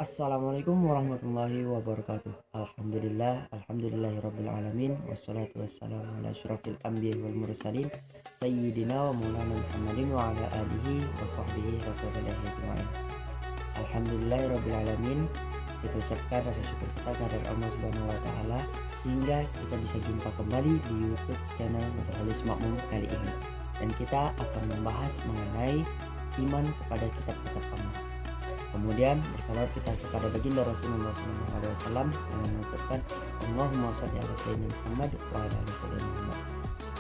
Assalamualaikum warahmatullahi wabarakatuh. Alhamdulillahirabbil alamin wassalatu wassalamu ala asyrafil anbiya'i wal mursalin sayyidina wa maulana Muhammadin wa ala alihi wa sahbihi rasulillah ajma'in. Alhamdulillahirabbil alamin. Kita ucapkan rasa syukur kita kepada Allah Subhanahu wa taala hingga kita bisa jumpa kembali di YouTube channel Nurhalis Makmum kali ini. Dan kita akan membahas mengenai iman kepada kitab-kitab Allah. Kemudian bersalawat kita kepada baginda Rasulullah SAW yang mengucapkan Allahumma sholli ala sayyidina Muhammad wa ala ali sayyidina Muhammad.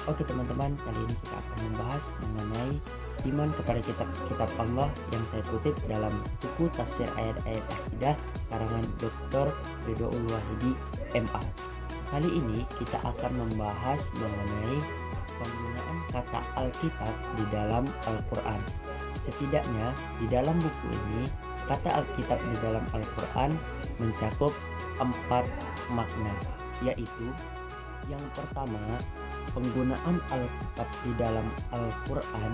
Oke teman-teman, kali ini kita akan membahas mengenai iman kepada kitab-kitab Allah yang saya kutip dalam buku tafsir ayat-ayat akidah karangan Dr. Ridhoul Wahidi MA. Kali ini kita akan membahas mengenai penggunaan kata Alkitab di dalam Al-Quran. Setidaknya di dalam buku ini kata Alkitab di dalam Al-Quran mencakup 4 makna, yaitu yang pertama, penggunaan Alkitab di dalam Al-Quran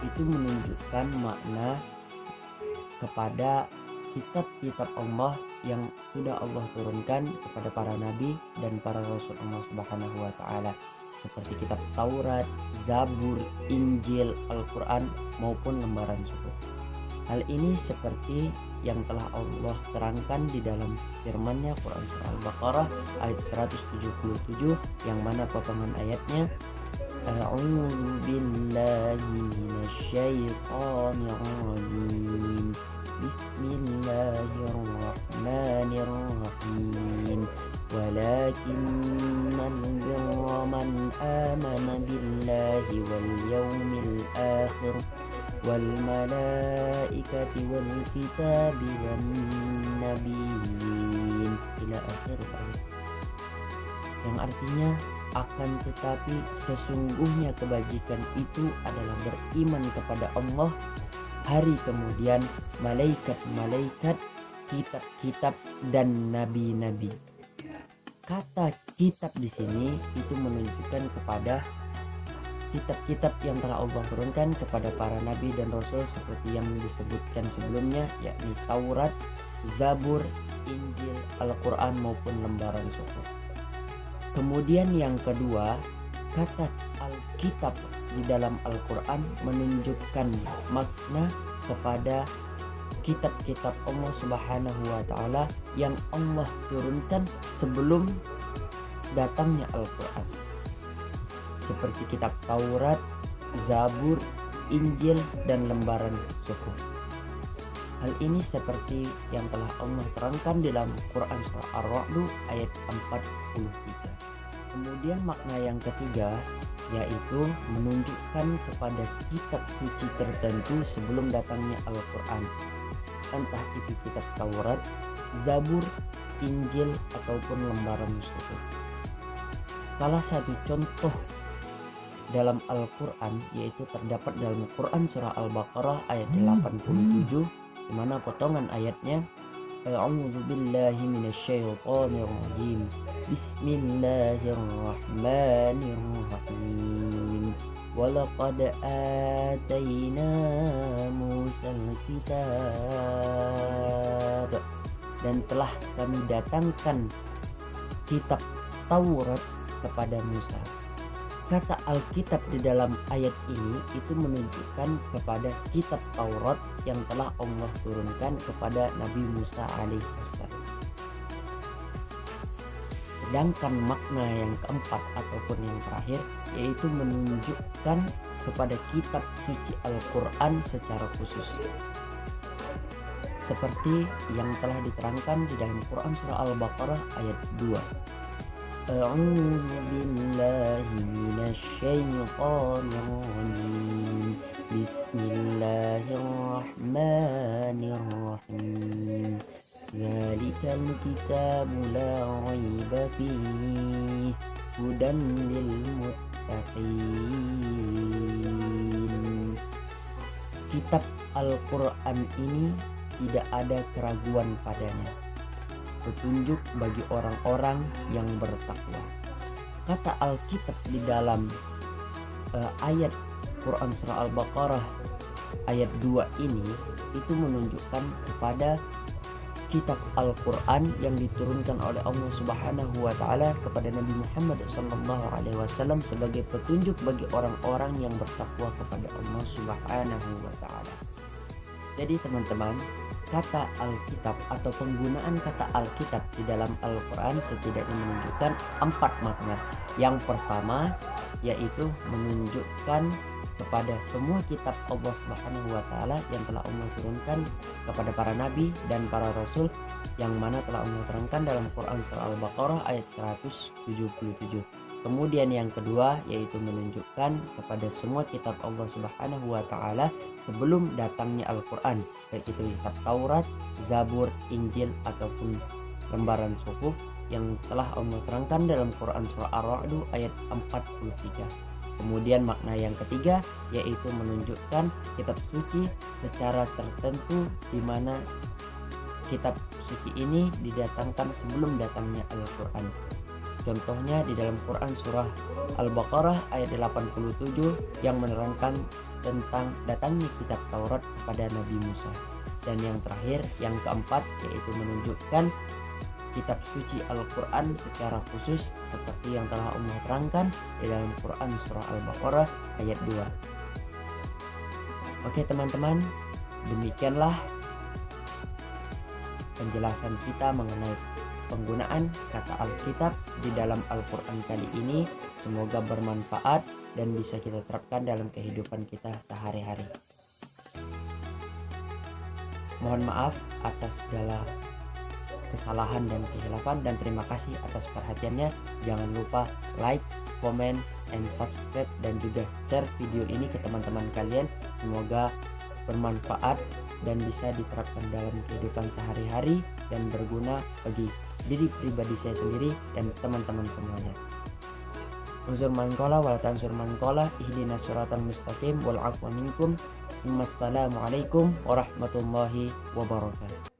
itu menunjukkan makna kepada kitab-kitab Allah yang sudah Allah turunkan kepada para nabi dan para rasul Allah Subhanahu wa taala, seperti kitab Taurat, Zabur, Injil, Al-Quran maupun lembaran suhuf. Hal ini seperti yang telah Allah terangkan di dalam firman-Nya Quran Surah Al-Baqarah ayat 177 yang mana potongan ayatnya A'udzu billahi minasyaitonir rajim. Bismillahirrahmanirrahim. Walakinnal birra man amana billahi wal yawmil akhir wal malaikati wal kitabi wan nabiyyin ila akhir ayat, yang artinya akan tetapi sesungguhnya kebajikan itu adalah beriman kepada Allah, hari kemudian, malaikat-malaikat, kitab-kitab dan nabi-nabi. Kata kitab di sini itu menunjukkan kepada kitab-kitab yang telah Allah turunkan kepada para nabi dan rasul seperti yang disebutkan sebelumnya, yakni Taurat, Zabur, Injil, Al-Quran maupun lembaran suhuf. Kemudian yang kedua, kata Alkitab di dalam Al-Quran menunjukkan makna kepada kitab-kitab Allah Subhanahu wa taala yang Allah turunkan sebelum datangnya Al-Quran, seperti kitab Taurat, Zabur, Injil, dan lembaran suhuf. Hal ini seperti yang telah Allah terangkan di dalam Quran Surah Ar-Ra'd ayat 43. Kemudian makna yang ketiga yaitu menunjukkan kepada kitab suci tertentu sebelum datangnya Al-Quran, entah itu kitab Taurat, Zabur, Injil, ataupun lembaran suhuf. Salah satu contoh dalam Al-Quran yaitu terdapat dalam Quran Surah Al-Baqarah ayat 87, di mana potongan ayatnya A'udzu billahi minasyaitonir rajim. Bismillahirrahmanirrahim. Walaqad atayna Musal kitab. Dan telah kami datangkan kitab Taurat kepada Musa. Kata Alkitab di dalam ayat ini itu menunjukkan kepada kitab Taurat yang telah Allah turunkan kepada Nabi Musa alaihissalam. Sedangkan makna yang keempat ataupun yang terakhir yaitu menunjukkan kepada kitab suci Al-Quran secara khusus, seperti yang telah diterangkan di dalam Quran Surah Al-Baqarah ayat 2. A'udzu billahi minasyaitonir rajim. Bismillahirrahmanirrahim. Dzalikal kitabu la raiba fihi hudan lil muttaqin. Kitab Al-Quran ini tidak ada keraguan padanya, petunjuk bagi orang-orang yang bertakwa. Kata Alkitab di dalam ayat Quran Surah Al-Baqarah ayat 2 ini itu menunjukkan kepada kitab Al-Quran yang diturunkan oleh Allah Subhanahu wa Ta'ala kepada Nabi Muhammad SAW sebagai petunjuk bagi orang-orang yang bertakwa kepada Allah Subhanahu wa Ta'ala. Jadi teman-teman, kata Alkitab atau penggunaan kata Alkitab di dalam Al-Quran setidaknya menunjukkan 4 makna. Yang pertama yaitu menunjukkan kepada semua kitab Allah Subhanahu wa Ta'ala yang telah Allah turunkan kepada para nabi dan para rasul, yang mana telah Allah terangkan dalam Quran surah Al-Baqarah ayat 177. Kemudian yang kedua yaitu menunjukkan kepada semua kitab Allah Subhanahu wa Ta'ala sebelum datangnya Al-Quran, baik itu kitab Taurat, Zabur, Injil ataupun lembaran suhuf, yang telah Allah terangkan dalam Quran surah Ar-Ra'd ayat 43. Kemudian makna yang ketiga yaitu menunjukkan kitab suci secara tertentu, di mana kitab suci ini didatangkan sebelum datangnya Al-Quran. Contohnya di dalam Quran surah Al-Baqarah ayat 87 yang menerangkan tentang datangnya kitab Taurat kepada Nabi Musa. Dan yang terakhir, yang keempat, yaitu menunjukkan kitab suci Al-Quran secara khusus seperti yang telah Allah terangkan di dalam Quran surah Al-Baqarah ayat 2. Oke teman-teman, demikianlah penjelasan kita mengenai penggunaan kata Alkitab di dalam Al-Quran kali ini. Semoga bermanfaat dan bisa kita terapkan dalam kehidupan kita sehari-hari. Mohon maaf atas segala kesalahan dan kehilafan, dan terima kasih atas perhatiannya. Jangan lupa like, comment, and subscribe, dan juga share video ini ke teman-teman kalian. Semoga bermanfaat dan bisa diterapkan dalam kehidupan sehari-hari dan berguna bagi diri pribadi saya sendiri dan teman-teman semuanya. Unsur man qala wa la tansur man qala ihdinas siratal mustaqim wal 'afwa minkum. Wassalamualaikum warahmatullahi wabarakatuh.